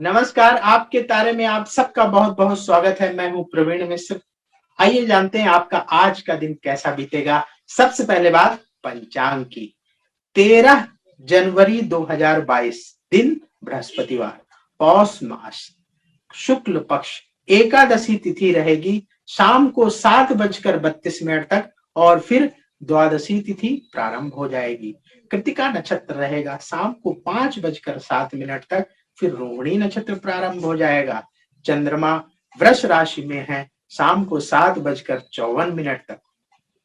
नमस्कार, आपके तारे में आप सबका बहुत-बहुत स्वागत है। मैं हूँ प्रवीण मिश्र। आइए जानते हैं आपका आज का दिन कैसा बीतेगा। सबसे पहले बात पंचांग की। 13 जनवरी 2022 दिन बृहस्पतिवार, पौष मास, शुक्ल पक्ष, एकादशी तिथि रहेगी शाम को 7:32 तक और फिर द्वादशी तिथि प्रारंभ हो जाएगी। कृतिका नक्षत्र रहेगा शाम को 5:07 तक, फिर रोहिणी नक्षत्र प्रारंभ हो जाएगा। चंद्रमा वृष राशि में है शाम को 7:54 तक।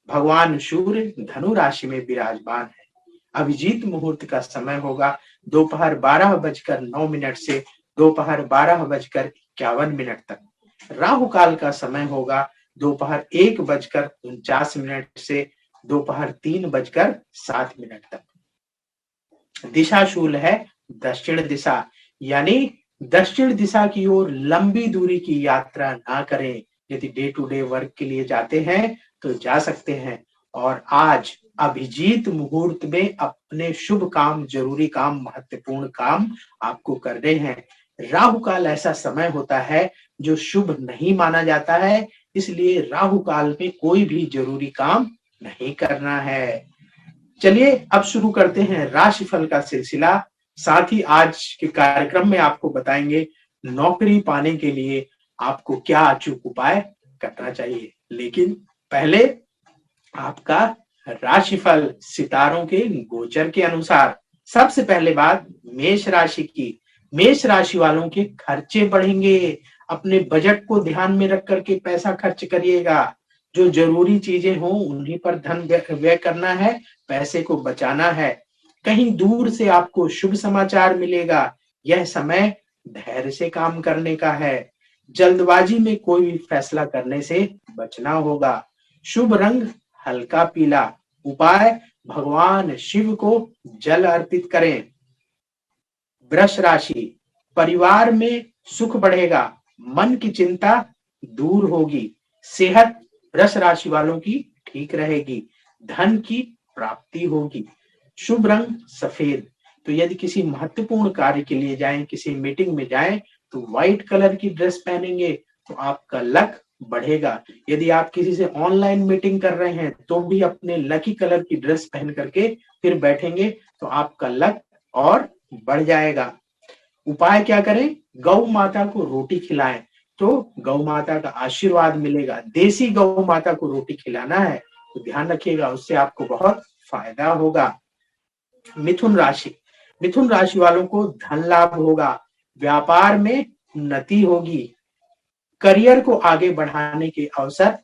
भगवान सूर्य धनु राशि में विराजमान है। अभिजीत मुहूर्त का समय होगा दोपहर 12:09 से दोपहर 12:51 तक। राहु काल का समय होगा दोपहर 1:49 से दोपहर 3:07 तक। दिशा शूल है दक्षिण दिशा, यानी दक्षिण दिशा की ओर लंबी दूरी की यात्रा ना करें। यदि डे टू डे वर्क के लिए जाते हैं तो जा सकते हैं। और आज अभिजीत मुहूर्त में अपने शुभ काम, जरूरी काम, महत्वपूर्ण काम आपको करने हैं। राहु काल ऐसा समय होता है जो शुभ नहीं माना जाता है, इसलिए राहु काल में कोई भी जरूरी काम नहीं करना है। चलिए अब शुरू करते हैं राशिफल का सिलसिला। साथ ही आज के कार्यक्रम में आपको बताएंगे नौकरी पाने के लिए आपको क्या अचूक उपाय करना चाहिए। लेकिन पहले आपका राशिफल सितारों के गोचर के अनुसार। सबसे पहले बात मेष राशि की। मेष राशि वालों के खर्चे बढ़ेंगे। अपने बजट को ध्यान में रख करके पैसा खर्च करिएगा। जो जरूरी चीजें हों उन्हीं पर धन व्यय करना है, पैसे को बचाना है। कहीं दूर से आपको शुभ समाचार मिलेगा। यह समय धैर्य से काम करने का है। जल्दबाजी में कोई भी फैसला करने से बचना होगा। शुभ रंग हल्का पीला। उपाय भगवान शिव को जल अर्पित करें। वृष राशि, परिवार में सुख बढ़ेगा। मन की चिंता दूर होगी। सेहत वृष राशि वालों की ठीक रहेगी। धन की प्राप्ति होगी। शुभ रंग सफेद। तो यदि किसी महत्वपूर्ण कार्य के लिए जाएं, किसी मीटिंग में जाएं, तो व्हाइट कलर की ड्रेस पहनेंगे तो आपका लक बढ़ेगा। यदि आप किसी से ऑनलाइन मीटिंग कर रहे हैं तो भी अपने लकी कलर की ड्रेस पहन करके फिर बैठेंगे तो आपका लक और बढ़ जाएगा। उपाय क्या करें? गौ माता को रोटी खिलाएं तो गौ माता का आशीर्वाद मिलेगा। देसी गौ माता को रोटी खिलाना है तो ध्यान रखिएगा, उससे आपको बहुत फायदा होगा। मिथुन राशि, मिथुन राशि वालों को धन लाभ होगा। व्यापार में उन्नति होगी। करियर को आगे बढ़ाने के अवसर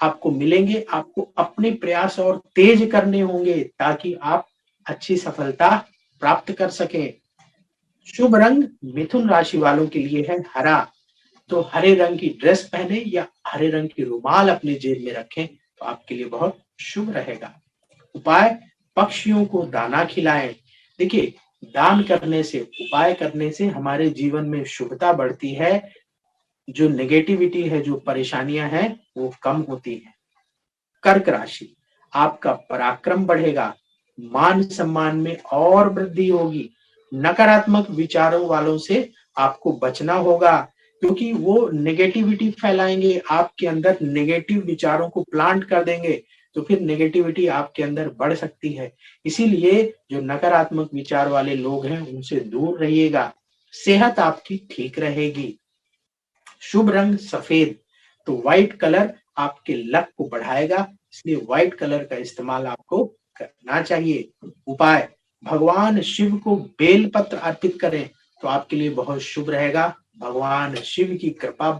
आपको मिलेंगे। आपको अपने प्रयास और तेज करने होंगे ताकि आप अच्छी सफलता प्राप्त कर सकें। शुभ रंग मिथुन राशि वालों के लिए है हरा। तो हरे रंग की ड्रेस पहने या हरे रंग की रुमाल अपने जेब में रखें तो आपके लिए बहुत शुभ रहेगा। उपाय पक्षियों को दाना खिलाएं। देखिए, दान करने से, उपाय करने से हमारे जीवन में शुभता बढ़ती है। जो नेगेटिविटी है, जो परेशानियां हैं वो कम होती हैं। कर्क राशि, आपका पराक्रम बढ़ेगा। मान सम्मान में और वृद्धि होगी। नकारात्मक विचारों वालों से आपको बचना होगा क्योंकि वो नेगेटिविटी फैलाएंगे। आपके अंदर नेगेटिव विचारों को प्लांट कर देंगे तो फिर नेगेटिविटी आपके अंदर बढ़ सकती है। इसीलिए जो नकारात्मक विचार वाले लोग हैं उनसे दूर रहिएगा। सेहत आपकी ठीक रहेगी। शुभ रंग सफेद। तो व्हाइट कलर आपके लक को बढ़ाएगा, इसलिए व्हाइट कलर का इस्तेमाल आपको करना चाहिए। उपाय भगवान शिव को बेलपत्र अर्पित करें तो आपके लिए बहुत शुभ रहेगा। भगवान शिव की कृपा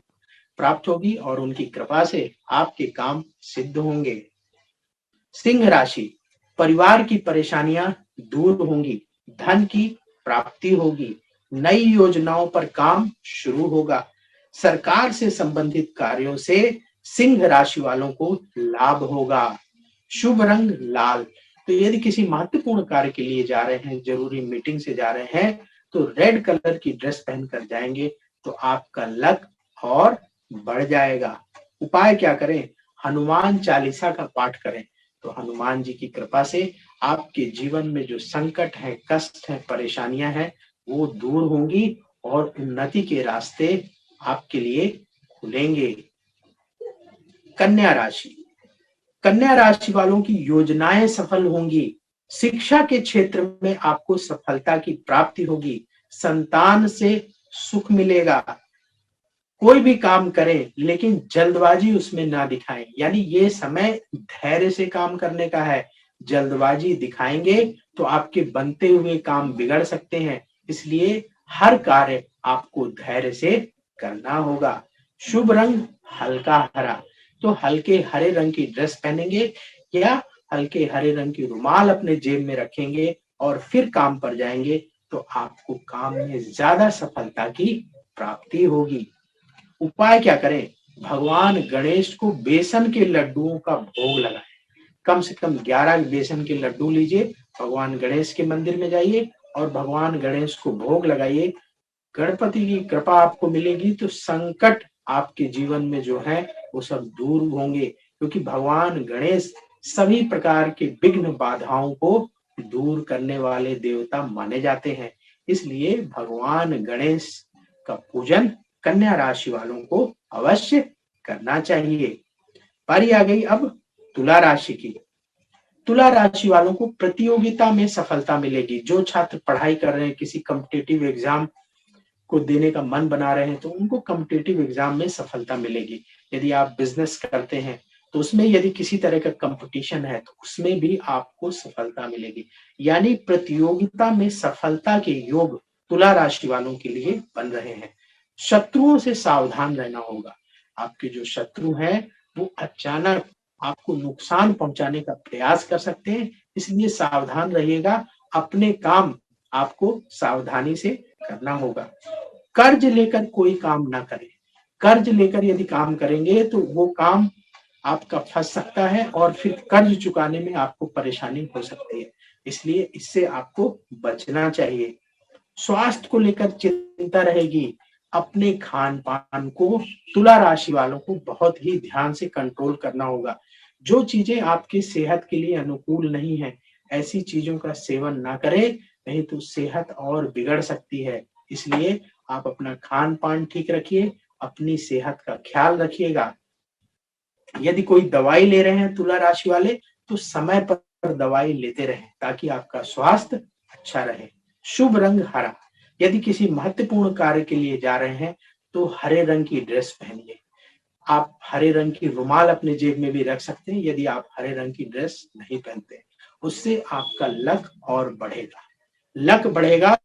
प्राप्त होगी और उनकी कृपा से आपके काम सिद्ध होंगे। सिंह राशि, परिवार की परेशानियां दूर होंगी। धन की प्राप्ति होगी। नई योजनाओं पर काम शुरू होगा। सरकार से संबंधित कार्यों से सिंह राशि वालों को लाभ होगा। शुभ रंग लाल। तो यदि किसी महत्वपूर्ण कार्य के लिए जा रहे हैं, जरूरी मीटिंग से जा रहे हैं, तो रेड कलर की ड्रेस पहनकर जाएंगे तो आपका लक और बढ़ जाएगा। उपाय क्या करें? हनुमान चालीसा का पाठ करें तो हनुमान जी की कृपा से आपके जीवन में जो संकट है, कष्ट है, परेशानियां हैं वो दूर होंगी और उन्नति के रास्ते आपके लिए खुलेंगे। कन्या राशि, कन्या राशि वालों की योजनाएं सफल होंगी। शिक्षा के क्षेत्र में आपको सफलता की प्राप्ति होगी। संतान से सुख मिलेगा। कोई भी काम करें लेकिन जल्दबाजी उसमें ना दिखाएं, यानी ये समय धैर्य से काम करने का है। जल्दबाजी दिखाएंगे तो आपके बनते हुए काम बिगड़ सकते हैं, इसलिए हर कार्य आपको धैर्य से करना होगा। शुभ रंग हल्का हरा, तो हल्के हरे रंग की ड्रेस पहनेंगे या हल्के हरे रंग की रुमाल अपने जेब में रखेंगे और फिर काम पर जाएंगे तो आपको काम में ज्यादा सफलता की प्राप्ति होगी। उपाय क्या करें? भगवान गणेश को बेसन के लड्डुओं का भोग लगाएं। कम से कम 11 बेसन के लड्डू लीजिए, भगवान गणेश के मंदिर में जाइए और भगवान गणेश को भोग लगाइए। गणपति की कृपा आपको मिलेगी तो संकट आपके जीवन में जो है वो सब दूर होंगे, क्योंकि भगवान गणेश सभी प्रकार के विघ्न बाधाओं को दूर करने वाले देवता माने जाते हैं। इसलिए भगवान गणेश का पूजन कन्या राशि वालों को अवश्य करना चाहिए। बारी आ गई अब तुला राशि की। तुला राशि वालों को प्रतियोगिता में सफलता मिलेगी। जो छात्र पढ़ाई कर रहे हैं, किसी कॉम्पिटिटिव एग्जाम को देने का मन बना रहे हैं, तो उनको कॉम्पिटिटिव एग्जाम में सफलता मिलेगी। यदि आप बिजनेस करते हैं तो उसमें यदि किसी तरह का कंपटीशन है तो उसमें भी आपको सफलता मिलेगी। यानी प्रतियोगिता में सफलता के योग तुला राशि वालों के लिए बन रहे हैं। शत्रुओं से सावधान रहना होगा। आपके जो शत्रु हैं वो अचानक आपको नुकसान पहुंचाने का प्रयास कर सकते हैं, इसलिए सावधान रहिएगा। अपने काम आपको सावधानी से करना होगा। कर्ज लेकर कोई काम ना करें। कर्ज लेकर यदि काम करेंगे तो वो काम आपका फंस सकता है और फिर कर्ज चुकाने में आपको परेशानी हो सकती है, इसलिए इससे आपको बचना चाहिए। स्वास्थ्य को लेकर चिंता रहेगी। अपने खान पान को तुला राशि वालों को बहुत ही ध्यान से कंट्रोल करना होगा। जो चीजें आपकी सेहत के लिए अनुकूल नहीं है, ऐसी चीजों का सेवन ना करें, नहीं तो सेहत और बिगड़ सकती है। इसलिए आप अपना खान पान ठीक रखिए, अपनी सेहत का ख्याल रखिएगा। यदि कोई दवाई ले रहे हैं तुला राशि वाले तो समय पर दवाई लेते रहें ताकि आपका स्वास्थ्य अच्छा रहे। शुभ रंग हरा। यदि किसी महत्वपूर्ण कार्य के लिए जा रहे हैं तो हरे रंग की ड्रेस पहनिए। आप हरे रंग की रुमाल अपने जेब में भी रख सकते हैं यदि आप हरे रंग की ड्रेस नहीं पहनते। उससे आपका लक और बढ़ेगा। लक बढ़ेगा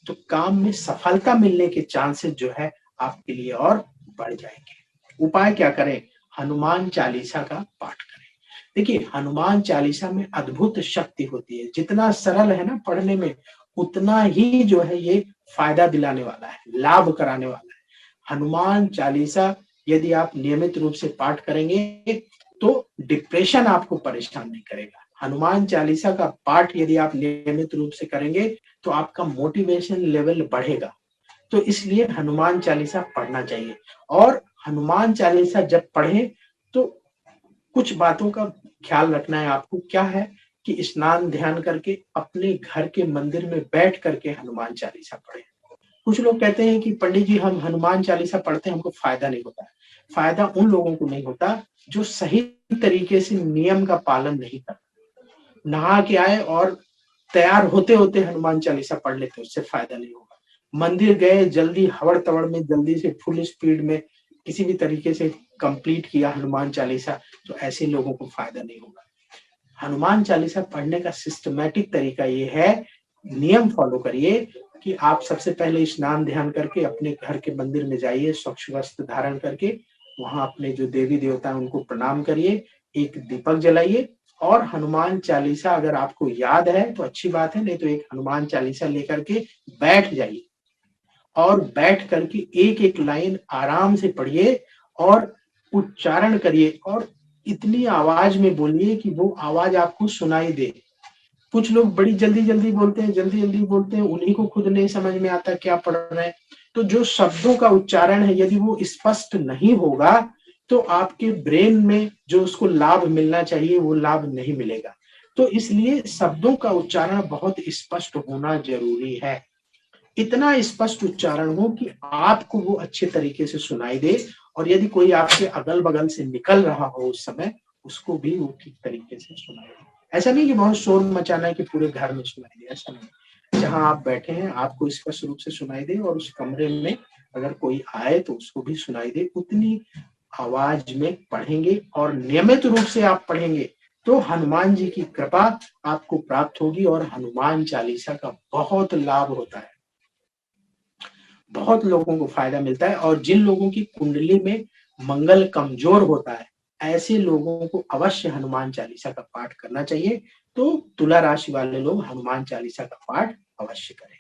तो काम में सफलता मिलने के चांसेस जो है आपके लिए और बढ़ जाएंगे। उपाय क्या करें? हनुमान चालीसा का पाठ करें। देखिए, हनुमान चालीसा में अद्भुत शक्ति होती है। जितना सरल है ना पढ़ने में, उतना ही जो है ये फायदा दिलाने वाला है, लाभ कराने वाला है। हनुमान चालीसा यदि आप नियमित रूप से पाठ करेंगे तो डिप्रेशन आपको परेशान नहीं करेगा। हनुमान चालीसा का पाठ यदि आप नियमित रूप से करेंगे तो आपका मोटिवेशन लेवल बढ़ेगा। तो इसलिए हनुमान चालीसा पढ़ना चाहिए। और हनुमान चालीसा जब पढ़े तो कुछ बातों का ख्याल रखना है आपको। क्या है कि स्नान ध्यान करके अपने घर के मंदिर में बैठ करके हनुमान चालीसा पढ़े। कुछ लोग कहते हैं कि पंडित जी हम हनुमान चालीसा पढ़ते हैं, हमको फायदा नहीं होता। फायदा उन लोगों को नहीं होता जो सही तरीके से नियम का पालन नहीं करते। नहा के आए और तैयार होते होते हनुमान चालीसा पढ़ लेते, उससे फायदा नहीं होगा। मंदिर गए, जल्दी हवड़ तवड़ में जल्दी से फुल स्पीड में किसी भी तरीके से कंप्लीट किया हनुमान चालीसा, तो ऐसे लोगों को फायदा नहीं होगा। हनुमान चालीसा पढ़ने का सिस्टमैटिक तरीका ये है, नियम फॉलो करिए कि आप सबसे पहले स्नान ध्यान करके अपने घर के मंदिर में जाइए, स्वच्छ वस्त्र धारण करके वहां अपने जो देवी देवता है उनको प्रणाम करिए, एक दीपक जलाइए और हनुमान चालीसा अगर आपको याद है तो अच्छी बात है, नहीं तो एक हनुमान चालीसा लेकर के बैठ जाइए और बैठ करके एक एक लाइन आराम से पढ़िए और उच्चारण करिए और इतनी आवाज में बोलिए कि वो आवाज आपको सुनाई दे। कुछ लोग बड़ी जल्दी जल्दी बोलते हैं, उन्हीं को खुद नहीं समझ में आता क्या पढ़ रहे हैं। तो जो शब्दों का उच्चारण है यदि वो स्पष्ट नहीं होगा तो आपके ब्रेन में जो उसको लाभ मिलना चाहिए वो लाभ नहीं मिलेगा। तो इसलिए शब्दों का उच्चारण बहुत स्पष्ट होना जरूरी है। इतना स्पष्ट उच्चारण हो कि आपको वो अच्छे तरीके से सुनाई दे, और यदि कोई आपके अगल बगल से निकल रहा हो उस समय, उसको भी वो ठीक तरीके से सुनाई दे। ऐसा नहीं कि बहुत शोर मचाना है कि पूरे घर में सुनाई दे, ऐसा नहीं। जहां आप बैठे हैं आपको स्पष्ट रूप से सुनाई दे, और उस कमरे में अगर कोई आए तो उसको भी सुनाई दे, उतनी आवाज में पढ़ेंगे और नियमित रूप से आप पढ़ेंगे तो हनुमान जी की कृपा आपको प्राप्त होगी, और हनुमान चालीसा का बहुत लाभ होता है, बहुत लोगों को फायदा मिलता है। और जिन लोगों की कुंडली में मंगल कमजोर होता है, ऐसे लोगों को अवश्य हनुमान चालीसा का पाठ करना चाहिए। तो तुला राशि वाले लोग हनुमान चालीसा का पाठ अवश्य करें।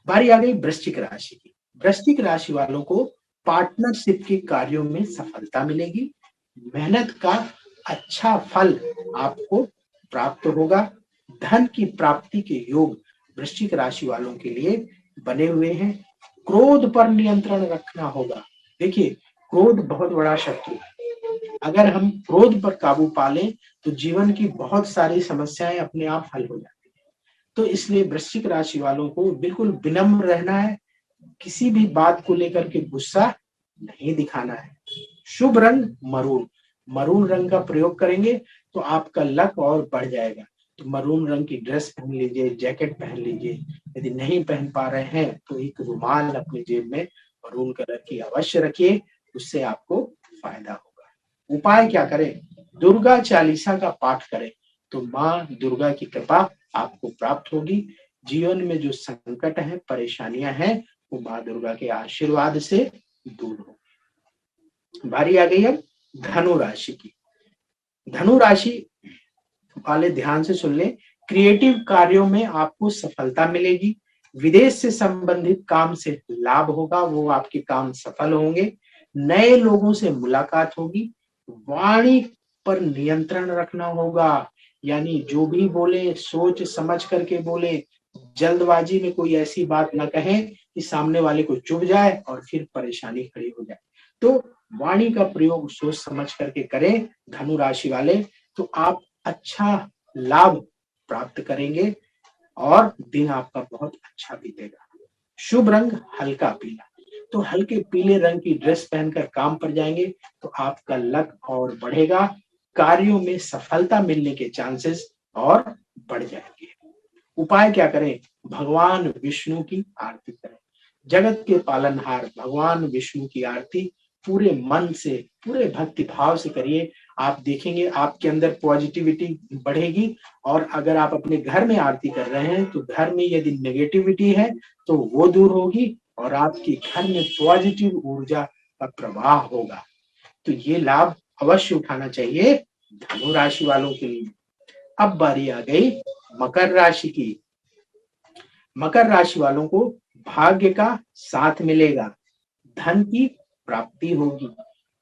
बारी आ गई वृश्चिक राशि की। वृश्चिक राशि वालों को पार्टनरशिप के कार्यों में सफलता मिलेगी, मेहनत का अच्छा फल आपको प्राप्त होगा, धन की प्राप्ति के योग वृश्चिक राशि वालों के लिए बने हुए हैं। क्रोध पर नियंत्रण रखना होगा। देखिए, क्रोध बहुत बड़ा शत्रु है। अगर हम क्रोध पर काबू पा लें तो जीवन की बहुत सारी समस्याएं अपने आप हल हो जाती हैं। तो इसलिए वृश्चिक राशि वालों को बिल्कुल विनम्र रहना है, किसी भी बात को लेकर के गुस्सा नहीं दिखाना है। शुभ रंग मरून, मरून रंग का प्रयोग करेंगे तो आपका लक और बढ़ जाएगा। तो मरून रंग की ड्रेस पहन लीजिए, जैकेट पहन लीजिए। यदि नहीं पहन पा रहे हैं तो एक रुमाल अपनी जेब में मरून कलर की अवश्य रखिए, उससे आपको फायदा होगा। उपाय क्या करें? दुर्गा चालीसा का पाठ करें तो माँ दुर्गा की कृपा आपको प्राप्त होगी। जीवन में जो संकट है, परेशानियां हैं, वो माँ दुर्गा के आशीर्वाद से दूर हो। बारी आ गई अब धनु राशि की। धनु राशि वाले ध्यान से सुन लें, क्रिएटिव कार्यों में आपको सफलता मिलेगी, विदेश से संबंधित काम से लाभ होगा, वो आपके काम सफल होंगे, नए लोगों से मुलाकात होगी, वाणी पर नियंत्रण रखना होगा, यानी जो भी बोले सोच समझ करके बोले, जल्दबाजी में कोई ऐसी बात ना कहें कि सामने वाले को चुभ जाए और फिर परेशानी खड़ी हो जाए। तो वाणी का प्रयोग सोच समझ करके करें धनु राशि वाले, तो आप अच्छा लाभ प्राप्त करेंगे और दिन आपका बहुत अच्छा बीतेगा। शुभ रंग हल्का पीला, तो हल्के पीले रंग की ड्रेस पहनकर काम पर जाएंगे तो आपका लक और बढ़ेगा, कार्यों में सफलता मिलने के चांसेस और बढ़ जाएंगे। उपाय क्या करें? भगवान विष्णु की आरती करें। जगत के पालनहार भगवान विष्णु की आरती पूरे मन से, पूरे भक्ति भाव से करिए। आप देखेंगे आपके अंदर पॉजिटिविटी बढ़ेगी, और अगर आप अपने घर में आरती कर रहे हैं तो घर में यदि नेगेटिविटी है तो वो दूर होगी, और आपके घर में पॉजिटिव ऊर्जा का प्रवाह होगा। तो ये लाभ अवश्य उठाना चाहिए धनु राशि वालों के लिए। अब बारी आ गई मकर राशि की। मकर राशि वालों को भाग्य का साथ मिलेगा, धन की प्राप्ति होगी,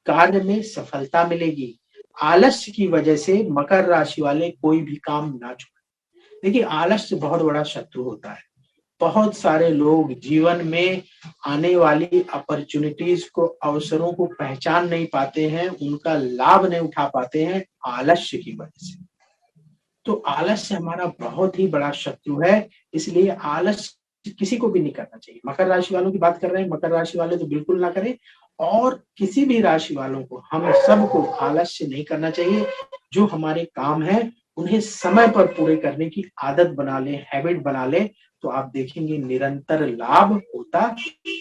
कार्य में सफलता मिलेगी। आलस्य की वजह से मकर राशि वाले कोई भी काम ना छोड़े। देखिए, आलस्य बहुत बड़ा शत्रु होता है। बहुत सारे लोग जीवन में आने वाली अपॉर्चुनिटीज को, अवसरों को पहचान नहीं पाते हैं, उनका लाभ नहीं उठा पाते हैं आलस्य की वजह से। तो आलस्य हमारा बहुत ही बड़ा शत्रु है, इसलिए आलस्य किसी को भी नहीं करना चाहिए। मकर राशि वालों की बात कर रहे हैं, मकर राशि वाले तो बिल्कुल ना करें, और किसी भी राशि वालों को, हम सबको आलस्य नहीं करना चाहिए। जो हमारे काम है उन्हें समय पर पूरे करने की आदत बना ले, हैबिट बना ले, तो आप देखेंगे निरंतर लाभ होता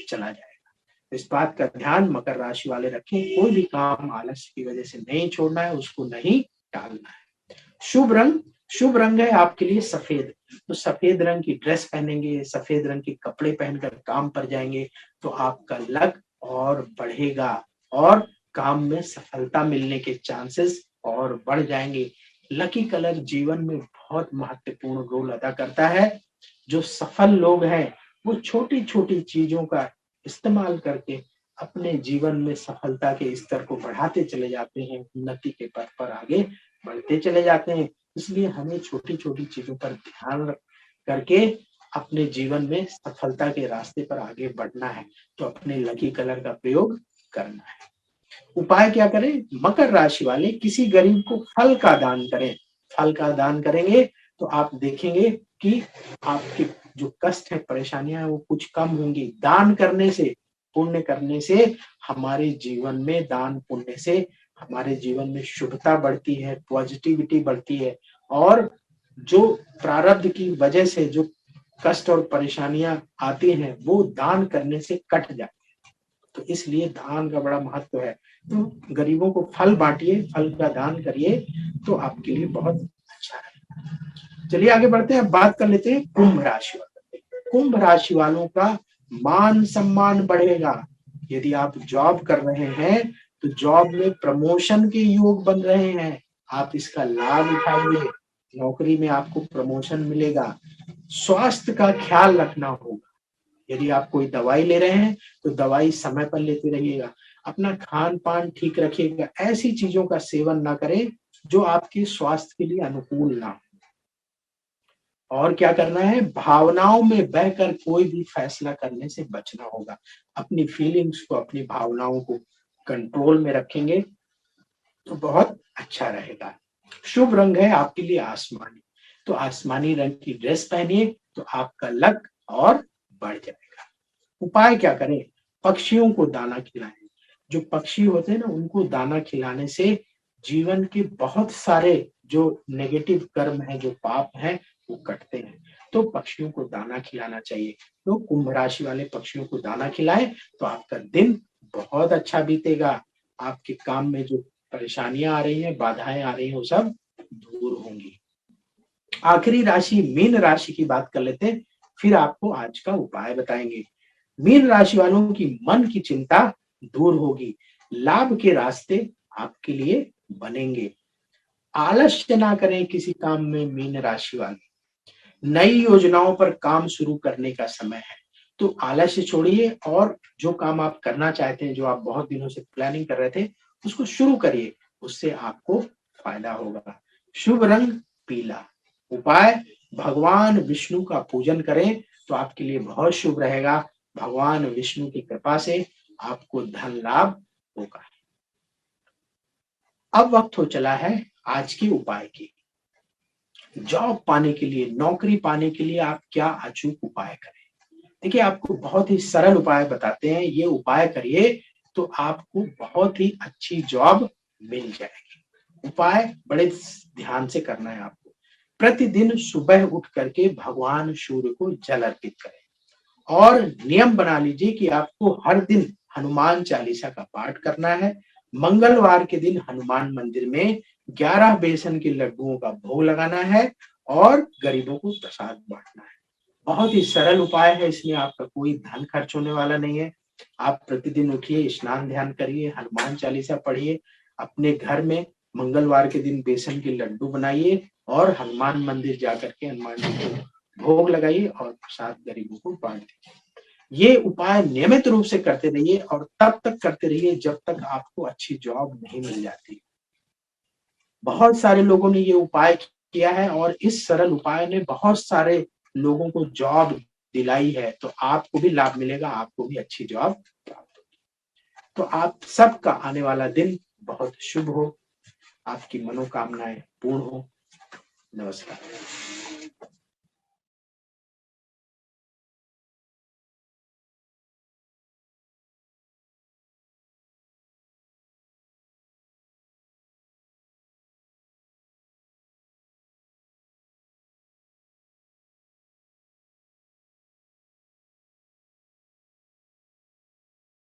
चला जाएगा। इस बात का ध्यान मकर राशि वाले रखें, कोई भी काम आलस्य की वजह से नहीं छोड़ना है, उसको नहीं टालना है। शुभ रंग, शुभ रंग है आपके लिए सफेद, तो सफेद रंग की ड्रेस पहनेंगे, सफेद रंग के कपड़े पहनकर काम पर जाएंगे तो आपका लक और बढ़ेगा, और काम में सफलता मिलने के चांसेस और बढ़ जाएंगे। लकी कलर जीवन में बहुत महत्वपूर्ण रोल अदा करता है। जो सफल लोग हैं वो छोटी छोटी चीजों का इस्तेमाल करके अपने जीवन में सफलता के स्तर को बढ़ाते चले जाते हैं, उन्नति के पथ पर आगे बढ़ते चले जाते हैं। इसलिए हमें छोटी छोटी चीजों पर ध्यान करके अपने जीवन में सफलता के रास्ते पर आगे बढ़ना है, तो अपने लकी कलर का प्रयोग करना है। उपाय क्या करें? मकर राशि वाले किसी गरीब को फल का दान करें। फल का दान करेंगे तो आप देखेंगे कि आपके जो कष्ट है, परेशानियां हैं, वो कुछ कम होंगी। दान करने से, पुण्य करने से हमारे जीवन में, दान पुण्य से हमारे जीवन में शुभता बढ़ती है, पॉजिटिविटी बढ़ती है, और जो प्रारब्ध की वजह से जो कष्ट और परेशानियां आती हैं वो दान करने से कट जाती है। तो इसलिए दान का बड़ा महत्व है। तो गरीबों को फल बांटिए, फल का दान करिए, तो आपके लिए बहुत अच्छा है। चलिए आगे बढ़ते हैं, बात कर लेते हैं कुंभ राशि वालों। कुंभ राशि वालों का मान सम्मान बढ़ेगा। यदि आप जॉब कर रहे हैं तो जॉब में प्रमोशन के योग बन रहे हैं, आप इसका लाभ उठाइए। नौकरी में आपको प्रमोशन मिलेगा। स्वास्थ्य का ख्याल रखना होगा। यदि आप कोई दवाई ले रहे हैं तो दवाई समय पर लेते रहिएगा। अपना खान पान ठीक रखिएगा। ऐसी चीजों का सेवन ना करें जो आपके स्वास्थ्य के लिए अनुकूल ना हो। और क्या करना है, भावनाओं में बहकर कोई भी फैसला करने से बचना होगा। अपनी फीलिंग्स को, अपनी भावनाओं को कंट्रोल में रखेंगे तो बहुत अच्छा रहेगा। शुभ रंग है आपके लिए आसमानी, तो आसमानी रंग की ड्रेस पहनिए तो आपका लक और बढ़ जाएगा। उपाय क्या करें, पक्षियों को दाना खिलाएं। जो पक्षी होते हैं ना, उनको दाना खिलाने से जीवन के बहुत सारे जो नेगेटिव कर्म है, जो पाप है, वो कटते हैं। तो पक्षियों को दाना खिलाना चाहिए। तो कुंभ राशि वाले पक्षियों को दाना खिलाएं तो आपका दिन बहुत अच्छा बीतेगा। आपके काम में जो परेशानियां आ रही हैं, बाधाएं आ रही हैं, वो सब दूर होंगी। आखिरी राशि मीन राशि की बात कर लेते हैं, फिर आपको आज का उपाय बताएंगे। मीन राशि वालों की मन की चिंता दूर होगी। लाभ के रास्ते आपके लिए बनेंगे। आलस्य ना करें किसी काम में मीन राशि वाले। नई योजनाओं पर काम शुरू करने का समय है। तो आलस्य छोड़िए और जो काम आप करना चाहते हैं, जो आप बहुत दिनों से प्लानिंग कर रहे थे, उसको शुरू करिए। उससे आपको फायदा होगा। शुभ रंग पीला। उपाय, भगवान विष्णु का पूजन करें तो आपके लिए बहुत शुभ रहेगा। भगवान विष्णु की कृपा से आपको धन लाभ होगा। अब वक्त हो चला है आज के उपाय की। जॉब पाने के लिए, नौकरी पाने के लिए आप क्या अचूक उपाय करें। देखिए, आपको बहुत ही सरल उपाय बताते हैं। ये उपाय करिए तो आपको बहुत ही अच्छी जॉब मिल जाएगी। उपाय बड़े ध्यान से करना है आपको। प्रतिदिन सुबह उठ करके भगवान सूर्य को जल अर्पित करें और नियम बना लीजिए कि आपको हर दिन हनुमान चालीसा का पाठ करना है। मंगलवार के दिन हनुमान मंदिर में 11 बेसन के लड्डुओं का भोग लगाना है और गरीबों को प्रसाद बांटना है। बहुत ही सरल उपाय है, इसमें आपका कोई धन खर्च होने वाला नहीं है। आप प्रतिदिन उठिए, स्नान ध्यान करिए, हनुमान चालीसा पढ़िए, अपने घर में मंगलवार के दिन बेसन के लड्डू बनाइए और हनुमान मंदिर जाकर के हनुमान जी को भोग लगाइए और प्रसाद गरीबों को बांट दीजिए। ये उपाय नियमित रूप से करते रहिए और तब तक करते रहिए जब तक आपको अच्छी जॉब नहीं मिल जाती। बहुत सारे लोगों ने ये उपाय किया है और इस सरल उपाय ने बहुत सारे लोगों को जॉब दिलाई है। तो आपको भी लाभ मिलेगा, आपको भी अच्छी जॉब प्राप्त होगी। तो आप सबका आने वाला दिन बहुत शुभ हो, आपकी मनोकामनाएं पूर्ण हो। नमस्कार।